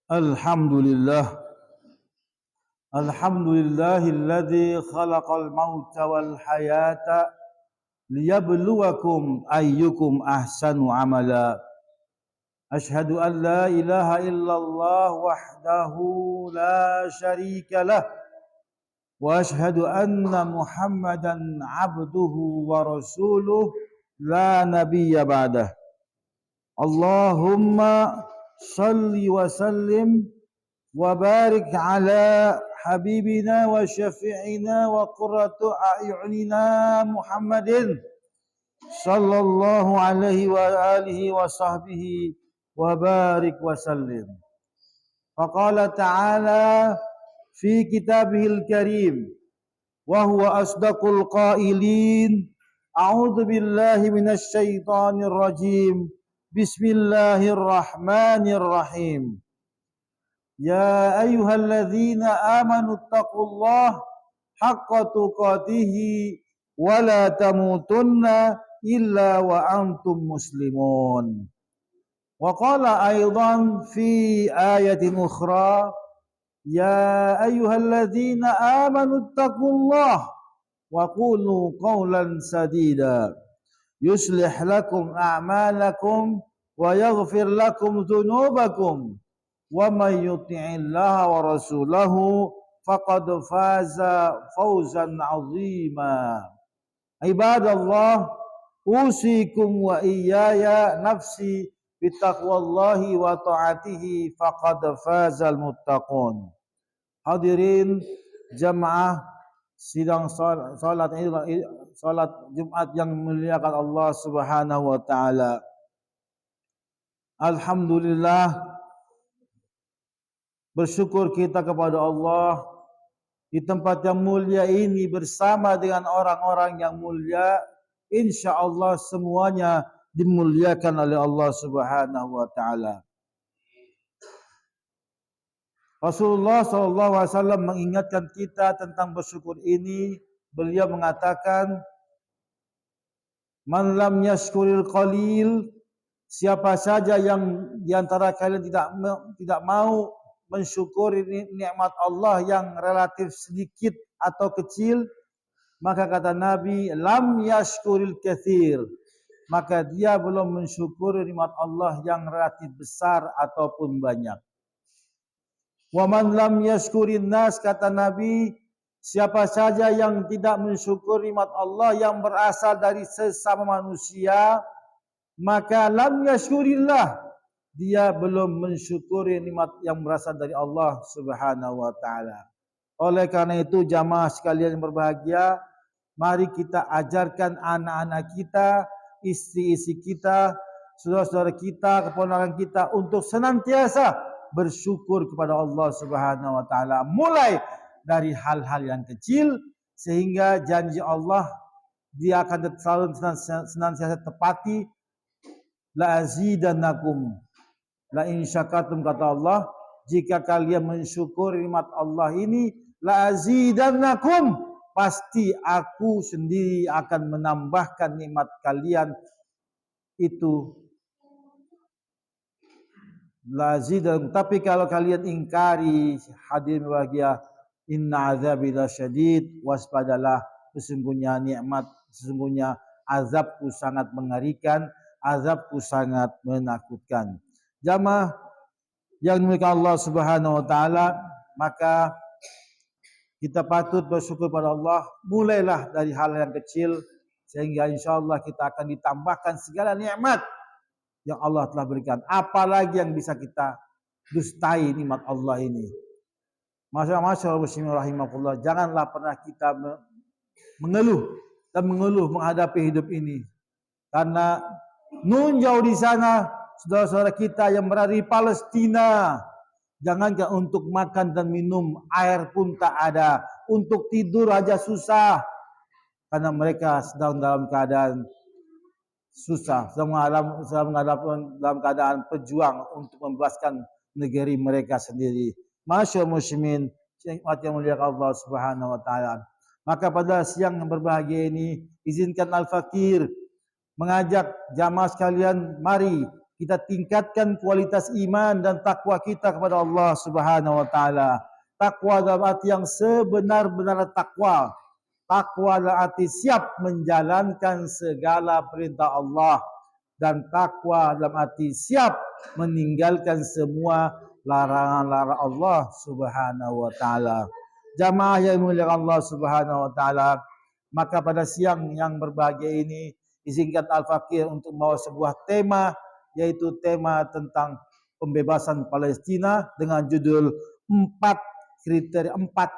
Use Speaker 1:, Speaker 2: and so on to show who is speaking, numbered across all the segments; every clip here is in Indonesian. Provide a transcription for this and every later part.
Speaker 1: Alhamdulillah. Alhamdulillahilladzi khalaqal mauta wal hayata liyabluwakum ayyukum ahsanu amala. Ashhadu an la ilaha illallah wahdahu la syarika lah wa ashhadu anna Muhammadan abduhu wa rasuluh la nabiyya ba'dah. Allahumma salli wa sallim وبارك على حبيبنا وشفيعنا وقرة أعيننا محمد صلى الله عليه وآله وصحبه وبارك وسلم. فقال تعالى في كتابه الكريم وهو أصدق القائلين أعوذ بالله من الشيطان الرجيم بسم الله الرحمن الرحيم يا أيها الذين آمنوا اتقوا الله حق تقاته ولا تموتن إلا وأنتم مسلمون. وقال أيضا في آية أخرى يا أيها الذين آمنوا اتقوا الله وقولوا قولا سديدا يصلح لكم أعمالكم ويغفر لكم ذنوبكم وَمَن يُطِعِ اللَّهَ وَرَسُولَهُ فَقَدْ فَازَ فَوْزًا عَظِيمًا. Ibadallah, usikum wa iyaya nafsi bittaqwallahi wa ta'atihi faqad fazal muttaqun. Hadirin jamaah sidang salat Jumat yang memuliakan Allah Subhanahu wa taala. Alhamdulillah, bersyukur kita kepada Allah di tempat yang mulia ini bersama dengan orang-orang yang mulia. Insya Allah semuanya dimuliakan oleh Allah Subhanahu wa taala. Rasulullah SAW mengingatkan kita tentang bersyukur ini. Beliau mengatakan, "Man lam yashkuril qalil," siapa saja yang di antara kalian tidak mau mensyukuri nikmat Allah yang relatif sedikit atau kecil, maka kata Nabi, lam yashkuril katsir, maka dia belum mensyukuri nikmat Allah yang relatif besar ataupun banyak. Wa man lam yashkurin nas, kata Nabi, siapa saja yang tidak mensyukuri nikmat Allah yang berasal dari sesama manusia, maka lam yashkurillah, dia belum mensyukuri nikmat yang berasal dari Allah Subhanahu wa taala. Oleh karena itu jamaah sekalian yang berbahagia, mari kita ajarkan anak-anak kita, istri-istri kita, saudara-saudara kita, keponakan kita untuk senantiasa bersyukur kepada Allah Subhanahu wa taala, mulai dari hal-hal yang kecil sehingga janji Allah dia akan selalu senantiasa tepati. La azidannakum la in syakartum, kata Allah, jika kalian mensyukuri nikmat Allah ini, la azidannakum, pasti aku sendiri akan menambahkan nikmat kalian itu. La azidannakum, tapi kalau kalian ingkari, hadirin bahagia, inna azabi lasyadid, waspadalah, sesungguhnya azabku sangat mengerikan, azabku sangat menakutkan. Jamaah yang dimuliakan Allah Subhanahu wa taala, maka kita patut bersyukur pada Allah, mulailah dari hal yang kecil sehingga insyaallah kita akan ditambahkan segala nikmat yang Allah telah berikan. Apalagi yang bisa kita dustai nikmat Allah ini. Masyaallah muslimin rahimakumullah, janganlah pernah kita mengeluh menghadapi hidup ini, karena nun jauh di sana saudara-saudara kita yang berada di Palestina, jangankan untuk makan dan minum, air pun tak ada, untuk tidur aja susah, karena mereka sedang dalam keadaan susah, dalam keadaan pejuang untuk membebaskan negeri mereka sendiri. Masyaallah muslimin yang mulia Allah Subhanahu wa taala. Maka pada siang yang berbahagia ini, izinkan Al-Fakir mengajak jamaah sekalian, mari kita tingkatkan kualitas iman dan takwa kita kepada Allah Subhanahu wa taala. Takwa dalam arti yang sebenar-benar takwa. Takwa dalam arti siap menjalankan segala perintah Allah, dan takwa dalam arti siap meninggalkan semua larangan-larangan Allah Subhanahu wa taala. Jamaah yang dimuliakan Allah Subhanahu wa taala, maka pada siang yang berbahagia ini izinkan Al-Fakir untuk membawa sebuah tema, yaitu tema tentang pembebasan Palestina dengan judul 4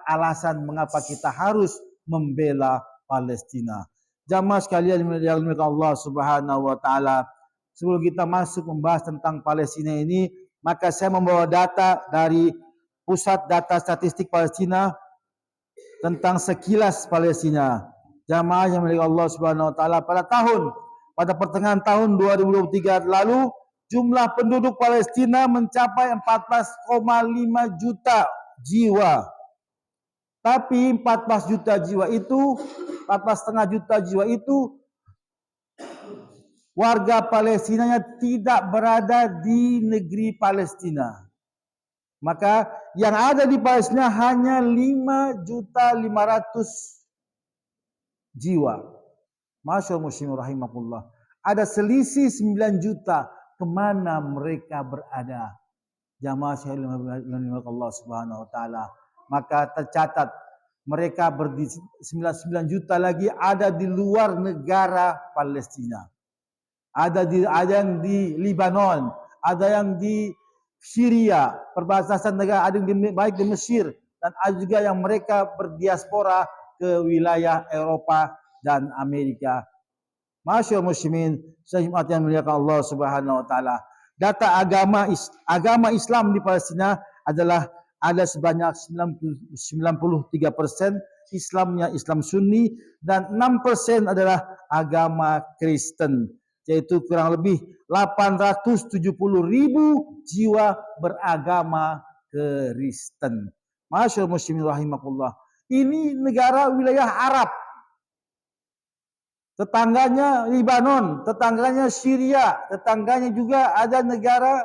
Speaker 1: alasan mengapa kita harus membela Palestina. Jamaah sekalian yang dimuliakan Allah Subhanahu wa taala, sebelum kita masuk membahas tentang Palestina ini, maka saya membawa data dari Pusat Data Statistik Palestina tentang sekilas Palestina. Jamaah yang dimuliakan Allah Subhanahu wa taala, pada pertengahan tahun 2023 lalu, jumlah penduduk Palestina mencapai 14,5 juta jiwa. Tapi 14,5 juta jiwa itu warga Palestinanya tidak berada di negeri Palestina. Maka yang ada di Palestina hanya 5.500.000 jiwa. Masyaallah muslimin rahimakumullah. Ada selisih 9 juta kemana mereka berada. Jamaah sekalian Allah Subhanahu wa taala. Maka tercatat mereka 9 juta lagi ada di luar negara Palestina. Ada yang di Lebanon, ada yang di Syria, perbatasan negara, ada yang baik di Mesir, dan ada juga yang mereka berdiaspora ke wilayah Eropa dan Amerika. Masyaallah muslimin, sahabat yang dimuliakan Allah Subhanahu wa taala. Data agama Islam di Palestina adalah ada sebanyak 93% Islamnya Islam Sunni, dan 6% adalah agama Kristen, yaitu kurang lebih 870.000 jiwa beragama Kristen. Masyaallah muslimin rahimakumullah. Ini negara wilayah Arab. Tetangganya Lebanon, tetangganya Syria, tetangganya juga ada negara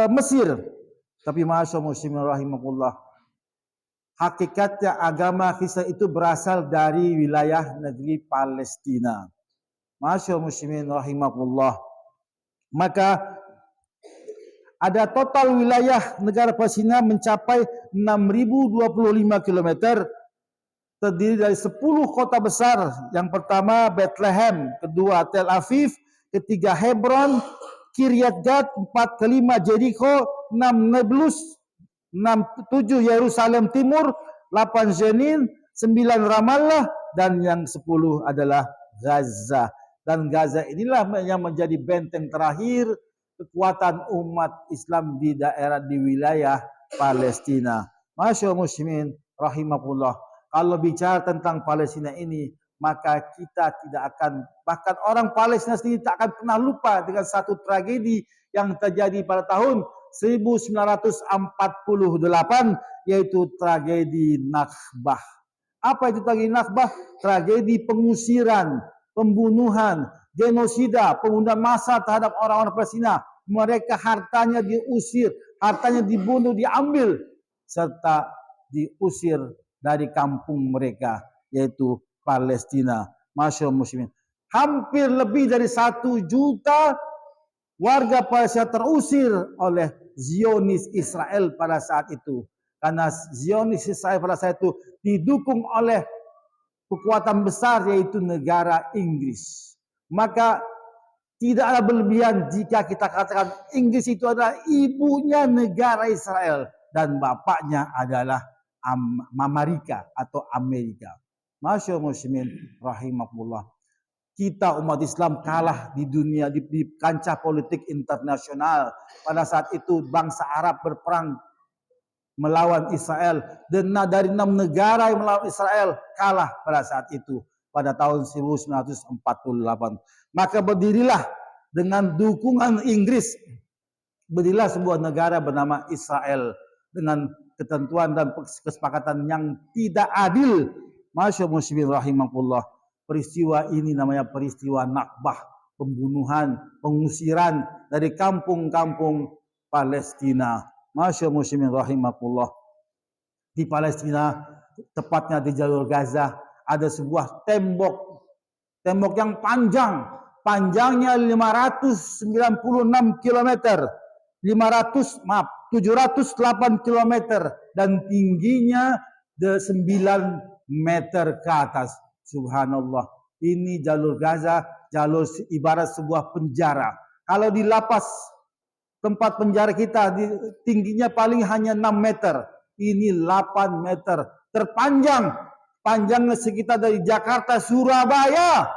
Speaker 1: Mesir. Tapi masyaallah muslimin rahimakumullah, hakikatnya agama Kristen itu berasal dari wilayah negeri Palestina. Masyaallah muslimin rahimakumullah. Maka ada total wilayah negara Palestina mencapai 6.025 km, terdiri dari 10 kota besar. Yang pertama Bethlehem, kedua Tel Aviv, ketiga Hebron, Kiryat Gat, 4, kelima Jericho, 6 Nablus, 7 Yerusalem Timur, 8 Jenin, 9 Ramallah, dan yang 10 adalah Gaza. Dan Gaza inilah yang menjadi benteng terakhir kekuatan umat Islam di wilayah Palestina. Masyaallah muslimin rahimakumullah. Kalau bicara tentang Palestina ini, maka kita tidak akan, bahkan orang Palestina sendiri tak akan pernah lupa dengan satu tragedi yang terjadi pada tahun 1948, yaitu tragedi Nakbah. Apa itu tragedi Nakbah? Tragedi pengusiran, pembunuhan, genosida, pembunuhan massa terhadap orang-orang Palestina. Mereka hartanya diusir, hartanya dibunuh, diambil, serta diusir dari kampung mereka, yaitu Palestina. Masyaallah muslimin. Hampir lebih dari 1 juta warga Palestina terusir oleh Zionis Israel pada saat itu. Karena Zionis Israel pada saat itu didukung oleh kekuatan besar, yaitu negara Inggris. Maka tidaklah berlebihan jika kita katakan Inggris itu adalah ibunya negara Israel dan bapaknya adalah Amerika atau Amerika. Masyaallah muslimin rahimakumullah. Kita umat Islam kalah di dunia, di kancah politik internasional. Pada saat itu bangsa Arab berperang melawan Israel, dan dari 6 negara yang melawan Israel kalah pada saat itu pada tahun 1948. Maka berdirilah dengan dukungan Inggris, berdirilah sebuah negara bernama Israel dengan ketentuan dan kesepakatan yang tidak adil. Masyaallah muslimin rahimakumullah. Peristiwa ini namanya peristiwa Nakbah. pembunuhan, pengusiran dari kampung-kampung Palestina. Masyaallah muslimin rahimakumullah. Di Palestina, tepatnya di jalur Gaza, ada sebuah tembok yang panjangnya 596 km, 708 km dan tingginya 9 meter ke atas. Subhanallah. Ini jalur Gaza, jalur ibarat sebuah penjara. Kalau di lapas tempat penjara kita tingginya paling hanya 6 meter. Ini 8 meter. Terpanjang. Panjangnya sekitar dari Jakarta, Surabaya.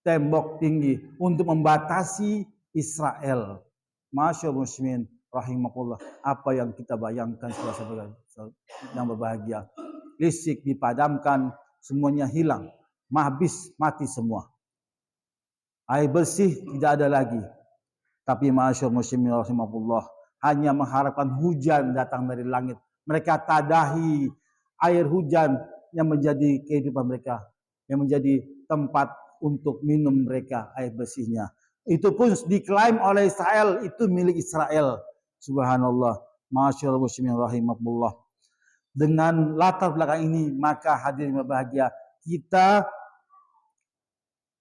Speaker 1: Tembok tinggi untuk membatasi Israel. Masya muslimin rahimakumullah. Apa yang kita bayangkan saudara yang berbahagia. Listrik dipadamkan, semuanya hilang. Habis, mati semua. Air bersih tidak ada lagi. Tapi masya muslimin rahimakumullah, hanya mengharapkan hujan datang dari langit. Mereka tadahi air hujan yang menjadi kehidupan mereka, yang menjadi tempat untuk minum mereka, air bersihnya. Itu pun diklaim oleh Israel, itu milik Israel. Subhanallah. Masyaallah muslimin rahimakumullah. Dengan latar belakang ini, maka hadirin berbahagia, kita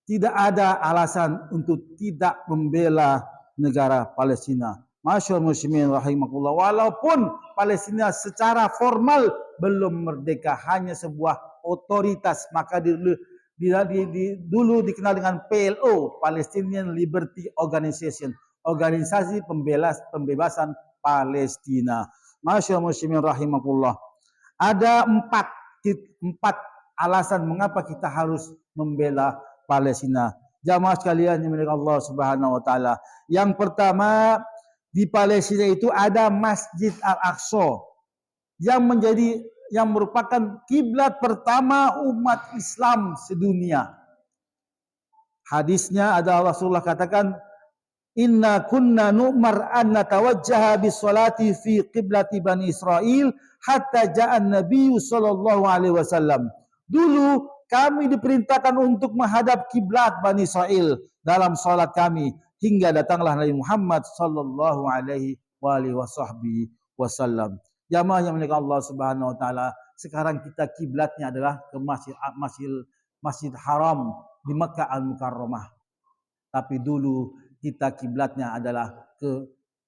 Speaker 1: tidak ada alasan untuk tidak membela negara Palestina. Masyaallah muslimin rahimakumullah. Walaupun Palestina secara formal belum merdeka, hanya sebuah otoritas, maka dulu dikenal dengan PLO, Palestinian Liberty Organization, organisasi pembebasan Palestina. Masyaallah muslimin rahimakumullah. Ada empat alasan mengapa kita harus membela Palestina. Jamaah sekalian yang dimuliakan Allah Subhanahu wa taala. Yang pertama, di Palestina itu ada Masjid Al-Aqsa yang merupakan kiblat pertama umat Islam sedunia. Hadisnya adalah Rasulullah katakan, "Inna kunna nu'mar an natawajjaha bis-salati fi qiblati Bani Israil hatta ja'an Nabi sallallahu alaihi wasallam." Dulu kami diperintahkan untuk menghadap kiblat Bani Israil dalam salat kami hingga datanglah Nabi Muhammad sallallahu alaihi wasallam. Jamaah yang dimuliakan Allah Subhanahu wa taala, sekarang kita kiblatnya adalah ke Masjid Haram di Makkah Al-Mukarramah. Tapi dulu kita kiblatnya adalah ke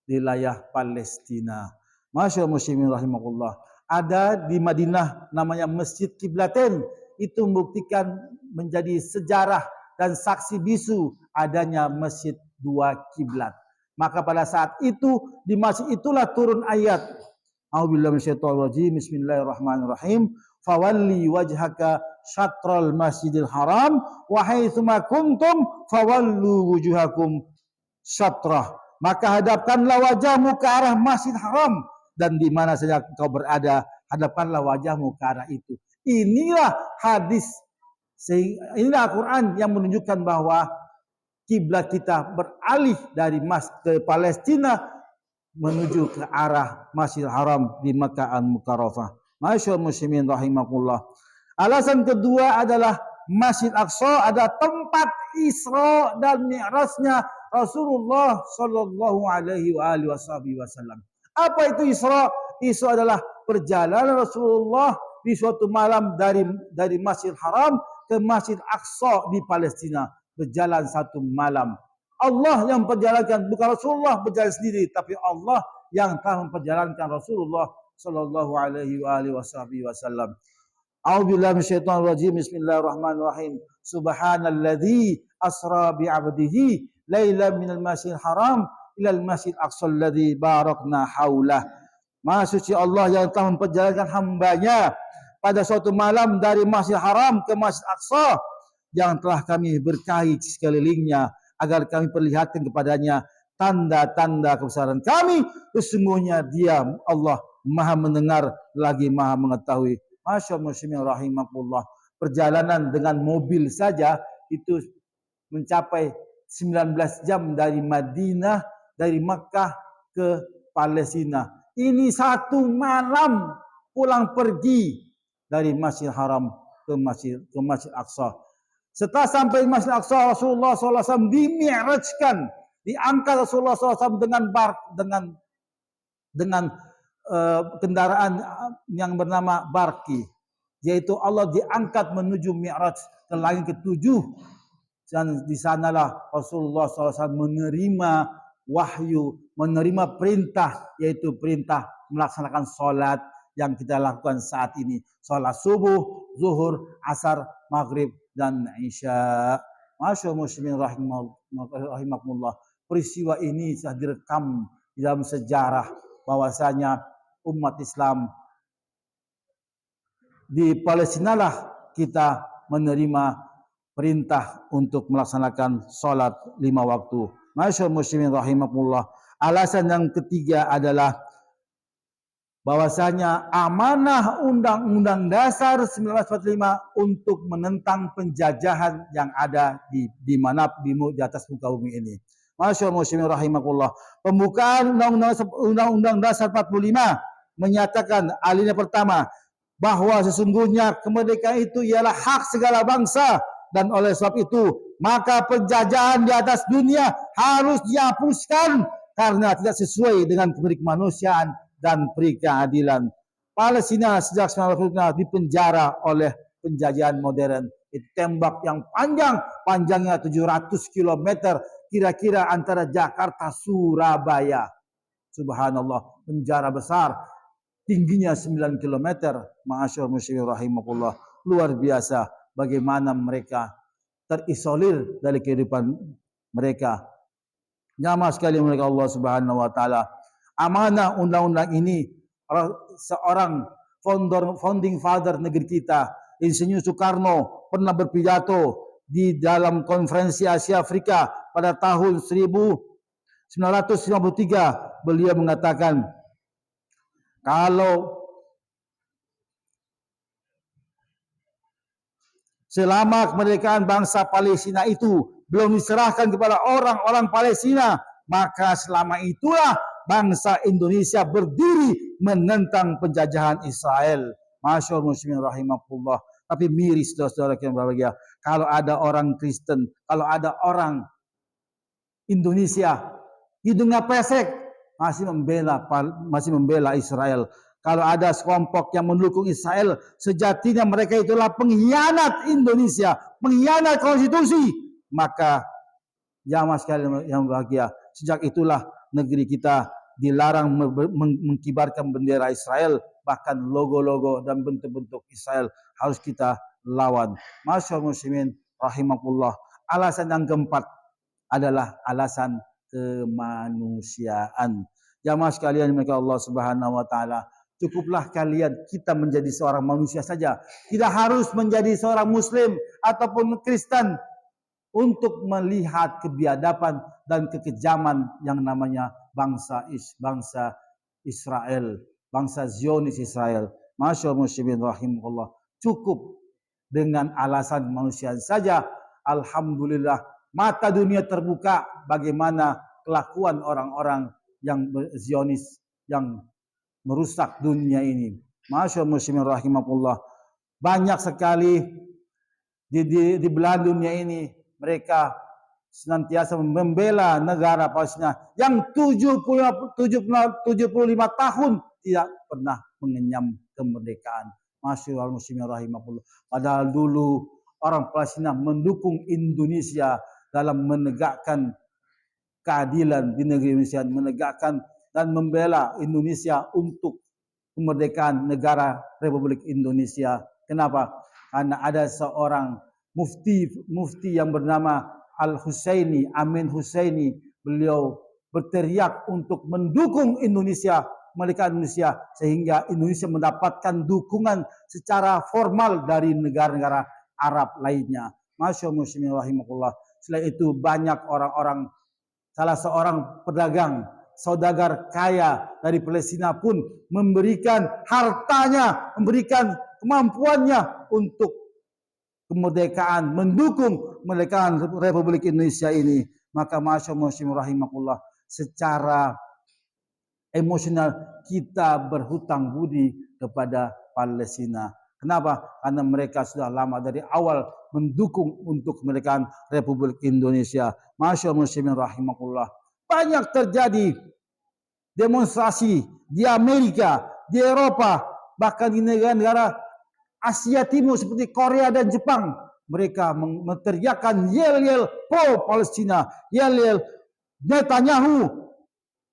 Speaker 1: wilayah Palestina. Masyaallah muslimin rahimakumullah. Ada di Madinah namanya Masjid Kiblatain. Itu membuktikan menjadi sejarah dan saksi bisu adanya masjid dua kiblat. Maka pada saat itu di masjid itulah turun ayat A'udzubillahi minasyaitonir rajim. Bismillahirrahmanirrahim. Fawalli wajhaka syatral masjidil haram wa haitsuma kuntum fawallu wujuhakum syatrah. Maka hadapkanlah wajahmu ke arah Masjid Haram dan di mana saja kau berada, hadapkanlah wajahmu ke arah itu. Inilah hadis, inilah Al-Quran yang menunjukkan bahwa kiblat kita beralih dari ke Palestina menuju ke arah Masjidil Haram di Makkah Al-Mukarramah. Masyaallah muslimin rahimakumullah. Alasan kedua adalah Masjid Aqsa ada tempat Isra dan Mi'rajnya Rasulullah sallallahu alaihi wasallam. Apa itu Isra? Isra adalah perjalanan Rasulullah di suatu malam dari Masjid Haram ke Masjid Aqsa di Palestina, berjalan satu malam. Allah yang memperjalankan, bukan Rasulullah berjalan sendiri, tapi Allah yang telah memperjalankan Rasulullah sallallahu alaihi wasallam. A'udzubillahi minasyaitonir rajim. Bismillahirrahmanirrahim. Subhanalladzi asra bi 'abdihi lailan minal masjidil haram ilal masjid aqsa alladzi barakna haulah. Maha suci Allah yang telah memperjalankan hambanya pada suatu malam dari Masjid Haram ke Masjid Aqsa yang telah kami berkahi sekelilingnya agar kami perlihatkan kepadanya tanda-tanda kebesaran kami. Sesungguhnya Dia Allah Maha mendengar lagi Maha mengetahui. Masyaallah muslimin rahimakumullah. Perjalanan dengan mobil saja itu mencapai 19 jam dari Madinah, dari Makkah ke Palestina. Ini satu malam pulang pergi dari Masjid Haram ke Masjid Aqsa. Setelah sampai di Masjid Al-Aqsa, Rasulullah SAW dimi'rajkan, diangkat Rasulullah SAW dengan kendaraan yang bernama Barki, yaitu Allah diangkat menuju Mi'raj ke langit ketujuh, dan di sanalah Rasulullah SAW menerima wahyu, menerima perintah, yaitu perintah melaksanakan solat yang kita lakukan saat ini, solat subuh, zuhur, asar, maghrib, dan isya. Masyaallah muslimin rahimakumullah. Peristiwa ini sudah direkam di dalam sejarah bahwasanya umat Islam di Palestina lah kita menerima perintah untuk melaksanakan solat 5 waktu. Masyaallah muslimin rahimakumullah. Alasan yang ketiga adalah bahwasanya amanah Undang-Undang Dasar 1945 untuk menentang penjajahan yang ada di atas muka bumi ini. Masyaallah muslimin rahimakumullah. Pembukaan Undang-Undang Dasar 45 menyatakan alinea pertama bahwa sesungguhnya kemerdekaan itu ialah hak segala bangsa, dan oleh sebab itu maka penjajahan di atas dunia harus dihapuskan karena tidak sesuai dengan kemanusiaan dan keadilan. Palestina sejak 1945 dipenjara oleh penjajahan modern. Ditembak yang panjangnya 700 km, kira-kira antara Jakarta Surabaya. Subhanallah, penjara besar, tingginya 9 km. Ma'asyur musyirin rahimakumullah. Luar biasa bagaimana mereka terisolir dari kehidupan mereka. Nyaman sekali mereka Allah Subhanahu wa taala. Amanah undang-undang ini, seorang founding father negeri kita, Insinyur Soekarno, pernah berpidato di dalam konferensi Asia Afrika pada tahun 1953. Beliau mengatakan, kalau selama kemerdekaan bangsa Palestina itu belum diserahkan kepada orang-orang Palestina, maka selama itulah bangsa Indonesia berdiri menentang penjajahan Israel. Masyaallah muslimin rahimakumullah. Tapi miris saudara-saudara yang berbahagia, kalau ada orang Kristen, kalau ada orang Indonesia hidungnya pesek masih membela Israel. Kalau ada sekelompok yang mendukung Israel, sejatinya mereka itulah pengkhianat Indonesia, pengkhianat konstitusi. Maka jamaah sekalian yang bahagia, sejak itulah negeri kita dilarang mengkibarkan bendera Israel, bahkan logo-logo dan bentuk-bentuk Israel harus kita lawan. Masyaallah muslimin rahimakumullah. Alasan yang keempat adalah alasan kemanusiaan. Jamaah sekalian yang Allah Subhanahu wa taala, cukuplah kita menjadi seorang manusia saja. Tidak harus menjadi seorang muslim ataupun Kristen untuk melihat kebiadaban dan kekejaman yang namanya bangsa Israel, bangsa Zionis Israel. Masyaallah muslimin rahimahullah. Cukup dengan alasan manusia saja, alhamdulillah mata dunia terbuka bagaimana kelakuan orang-orang yang Zionis yang merusak dunia ini. Masyaallah muslimin rahimahullah. Banyak sekali di belahan dunia ini mereka senantiasa membela negara Palestina yang 75 tahun tidak pernah mengenyam kemerdekaan. Masyaallah muslimin rahimahullah. Padahal dulu orang Palestina mendukung Indonesia dalam menegakkan keadilan di negeri Indonesia, menegakkan dan membela Indonesia untuk kemerdekaan negara Republik Indonesia. Kenapa? Karena ada seorang mufti yang bernama Al-Husaini, Amin Husaini. Beliau berteriak untuk mendukung Indonesia, kemerdekaan Indonesia, sehingga Indonesia mendapatkan dukungan secara formal dari negara-negara Arab lainnya. Masyaallah muslimin rahimakumullah. Setelah itu banyak orang-orang, salah seorang pedagang, saudagar kaya dari Palestina pun memberikan hartanya, memberikan kemampuannya untuk kemerdekaan, mendukung kemerdekaan Republik Indonesia ini. Maka masyaallah muslimin rahimakumullah, secara emosional kita berhutang budi kepada Palestina. Kenapa? Karena mereka sudah lama dari awal mendukung untuk kemerdekaan Republik Indonesia. Masyaallah muslimin rahimakumullah. Banyak terjadi demonstrasi di Amerika, di Eropa, bahkan di negara-negara Asia Timur seperti Korea dan Jepang. Mereka menteriakkan yel-yel pro Palestina, yel-yel Netanyahu,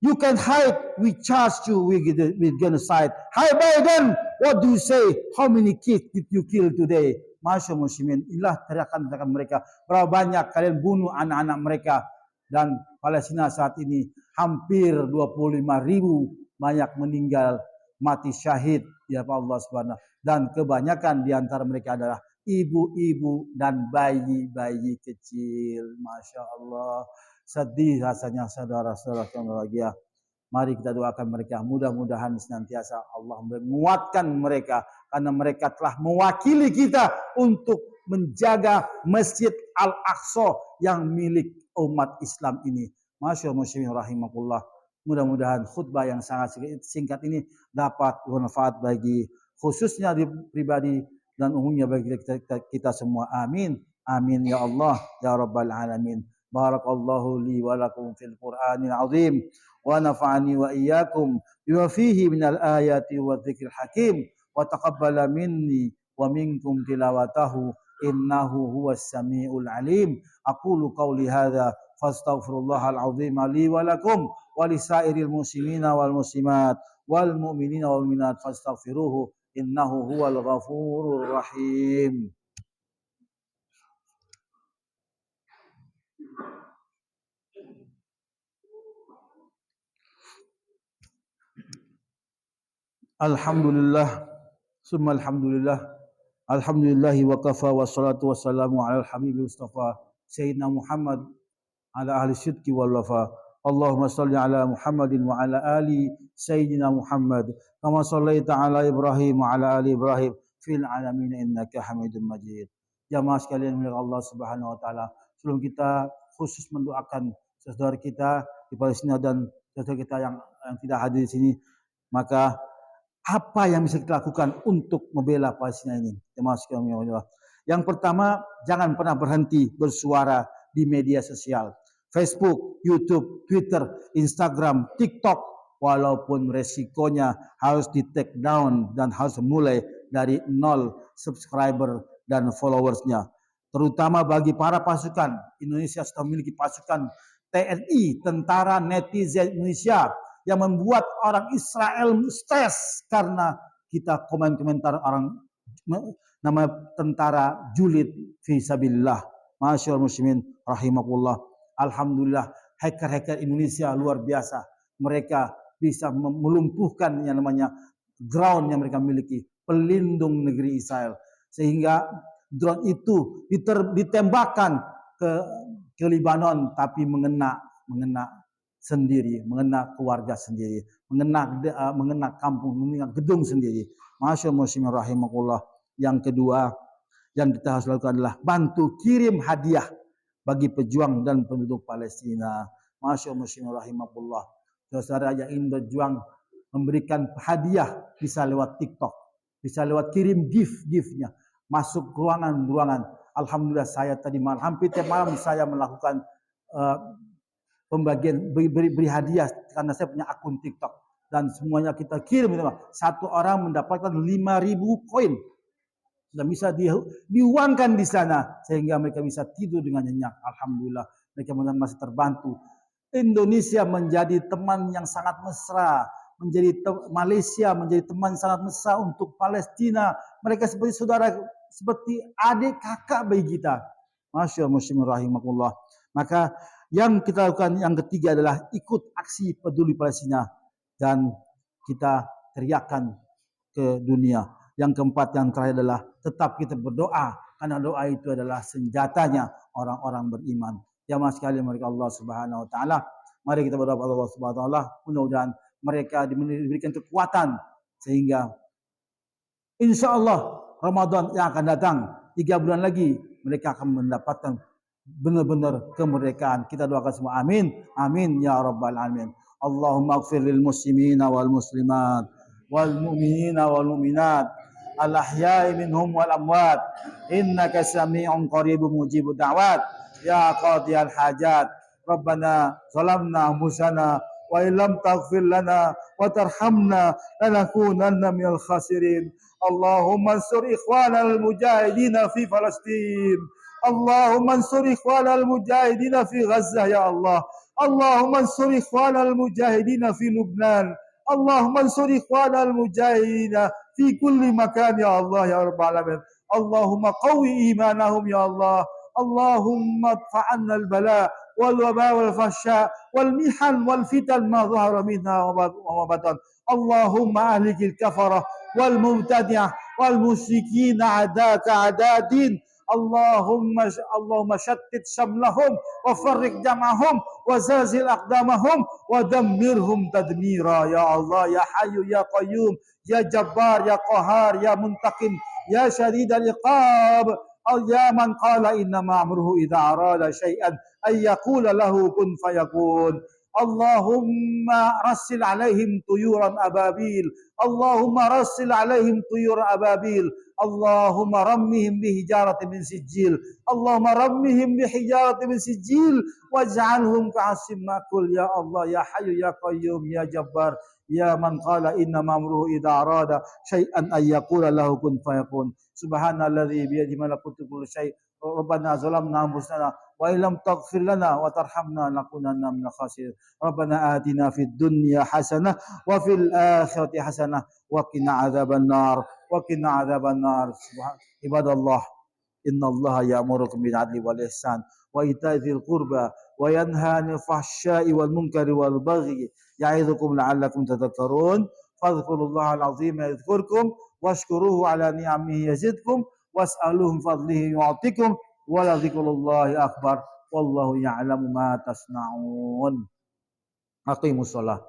Speaker 1: you can hide, we charge you with genocide. Hi Biden, what do you say? How many kids did you kill today? Masyaallah muslimin, inilah teriakan-teriakan mereka. Berapa banyak kalian bunuh anak-anak mereka. Dan Palestina saat ini hampir 25.000 banyak meninggal, mati syahid ya Allah Subhanahu. Dan kebanyakan di antara mereka adalah ibu-ibu dan bayi-bayi kecil. Masya Allah. Sedih rasanya saudara-saudara yang berbahagia. Mari kita doakan mereka. Mudah-mudahan senantiasa Allah menguatkan mereka. Karena mereka telah mewakili kita untuk menjaga Masjid Al-Aqsa yang milik umat Islam ini. Masya Allah muslimin rahimakumullah. Mudah-mudahan khutbah yang sangat singkat ini dapat bermanfaat bagi khususnya di pribadi dan umumnya bagi kita semua. Amin. Amin ya Allah ya Rabbal Alamin. Barakallahu li wa lakum fil Qur'anil azim wa nafa'ani wa iyyakum bima fihi minal ayati wa dzikril hakim wa taqabbala minni wa minkum tilawatahu innahu huwas samiul alim. Aqulu qawli hadza fastaghfirullahal azim li wa lakum wa lisairil muslimina wal muslimat wal mu'minina wal mu'minat fastaghfiruhu innahu huwal ghafurur rahim. Alhamdulillah, summa alhamdulillah, alhamdulillahi wa kafa wa salatu wassalamu ala al-habibi mustafa Sayyidina Muhammad ala ahli sidqi wal wafa. Allahumma salli ala Muhammadin wa ala ali Sayyidina Muhammad kama sallaita ala Ibrahim wa ala ali Ibrahim fil alamin innaka Hamidum Majid. Jamaah sekalian milik Allah Subhanahu wa taala, sebelum kita khusus mendoakan saudara kita di Palestina dan saudara kita yang tidak hadir di sini, maka apa yang bisa kita lakukan untuk membela Palestina ini? Yang pertama, jangan pernah berhenti bersuara di media sosial. Facebook, YouTube, Twitter, Instagram, TikTok. Walaupun resikonya harus di take down dan harus mulai dari 0 subscriber dan followersnya. Terutama bagi para pasukan. Indonesia sudah memiliki pasukan TNI, tentara netizen Indonesia, yang membuat orang Israel stres karena kita komentar orang nama tentara julid fisabilillah. Masyaallah muslimin rahimakumullah. Alhamdulillah, hacker-hacker Indonesia luar biasa. Mereka bisa melumpuhkan yang namanya ground yang mereka miliki, pelindung negeri Israel. Sehingga drone itu ditembakkan ke Lebanon, tapi mengena sendiri, mengena keluarga sendiri, mengena kampung, mengena gedung sendiri. Masyaallah muslimin rahimakumullah. Yang kedua yang kita harus lakukan adalah bantu kirim hadiah bagi pejuang dan penduduk Palestina. Masyaallah muslimin rahimakumullah. Saudara yang ingin berjuang memberikan hadiah bisa lewat TikTok, bisa lewat kirim gift-giftnya, masuk ruangan-ruangan. Alhamdulillah saya tadi malam, hampir tiap malam saya melakukan pembagian beri hadiah karena saya punya akun TikTok dan semuanya kita kirim. Satu orang mendapatkan 5.000 koin dan bisa diuangkan di sana sehingga mereka bisa tidur dengan nyenyak. Alhamdulillah mereka masih terbantu. Indonesia menjadi teman yang sangat mesra, Malaysia menjadi teman sangat mesra untuk Palestina. Mereka seperti saudara, seperti adik kakak bagi kita. Masyaallah muslimin rahimakumullah. Maka yang kita lakukan yang ketiga adalah ikut aksi peduli Palestina dan kita teriakkan ke dunia. Yang keempat, yang terakhir adalah tetap kita berdoa karena doa itu adalah senjatanya orang-orang beriman. Jamaah sekalian mereka Allah Subhanahu wa taala, mari kita berdoa kepada Allah Subhanahu wa taala, mudah-mudahan mereka diberikan kekuatan sehingga insyaallah Ramadan yang akan datang 3 bulan lagi mereka akan mendapatkan benar-benar kemerdekaan. Kita doakan semua. Amin. Amin ya rabbal alamin. Allahumma ighfir lil muslimina wal muslimat wal mu'minina wal mu'minat al-ahya'i minhum wal amwat innaka sami'un qaribun mujibud da'wat ya qadiyal hajat Rabbana zalamna anfusana wa illam taghfir lana wa tarhamna lanakunanna minal khasirin. Allahumma ansur ikhwanal mujahidina fi Palestin. Allahumma ansur ikhwanal mujahidina fi Gaza ya Allah. Allahumma ansur ikhwanal mujahidina fi Lubnan. Allahumma ansur ikhwanal mujahidina fi kulli makan ya Allah ya rabbal alamin. Allahumma qawi imanahum ya Allah. Allahumma adfa'anna al-bala wal waba wal fahsya wal mihan wal fitan ma dhahara minha wa ma batan. Allahumma ahlikil kafarah wal mubtadi'ah wal musyrikin a'daka a'dadin. Allahumma shattit shamlahum wa farriq jam'ahum wa zazil aqdamahum wa dammirhum tadmira ya Allah ya hayyu ya qayyum ya jabbar ya qahar ya muntaqim ya syadidal iqab. Ya man qala innama amruhu idza arada syai'an ay yaqula lahu kun fayakun. Allahumma rassil alaihim tuyuran ababil. Allahumma rassil alaihim tuyuran ababil. Allahumma rammihim bihijaratin min sijil. Allahumma rammihim bihijaratin min sijil waj'alhum ka'asim makul ya Allah ya hayyu ya qayyum ya jabbar. Ya man qala innama amruhu idza arada syai'an ay yaqula lahu kun fayakun. Subhanalladzi biyadihi malakutu kulli syai'. Rabbana zalamna anfusana wa illam taghfir lana wa tarhamna lakunanna minal khasirin. Rabbana atina fid dunya hasanah wa fil akhirati hasanah wa qina adzabannar wa qina adzabannar. Ibadallah innallaha ya'murukum bil 'adli wal ihsan wa ita'i dzil qurba wa yanha 'anil fahsya'i wal munkari wal baghi ya'idzukum la'allakum tadhakkarun. Fadhkurullahal 'azima yadhkurkum washkuruhu 'ala ni'amihi yazidkum was'aluhu fadlihi yu'tikum wa la dzikrullahi akbar wallahu ya'lamu ma tasna'un. Aqimus shalah.